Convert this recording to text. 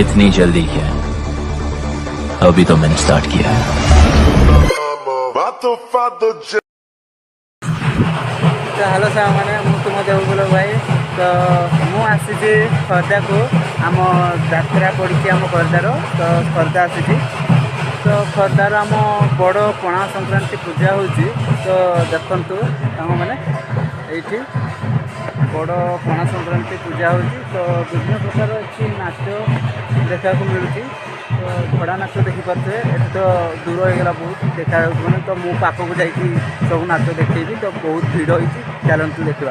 इतनी जल्दी क्या? अभी तो मैंने स्टार्ट किया है। तो हेलो साग मैंने तुम देवगुल भाई। तो मुझे खर्दा को आम जात्रा पड़ी आम खर्दार। तो खर्दा आसी तो खर्दार आम बड़ पणा संक्रांति पूजा हो। तो देखु मैंने ये बड़ पणा संक्रांति पूजा हो। तो विभिन्न प्रकार अच्छी नाच देखा मिलूँ। तो घोड़ा नाच देखिपे ये तो दूर होगा बहुत देखा मैंने। तो मु पाखक जा सब नाच देखी तो बहुत भिड़ होती चलतु देखा।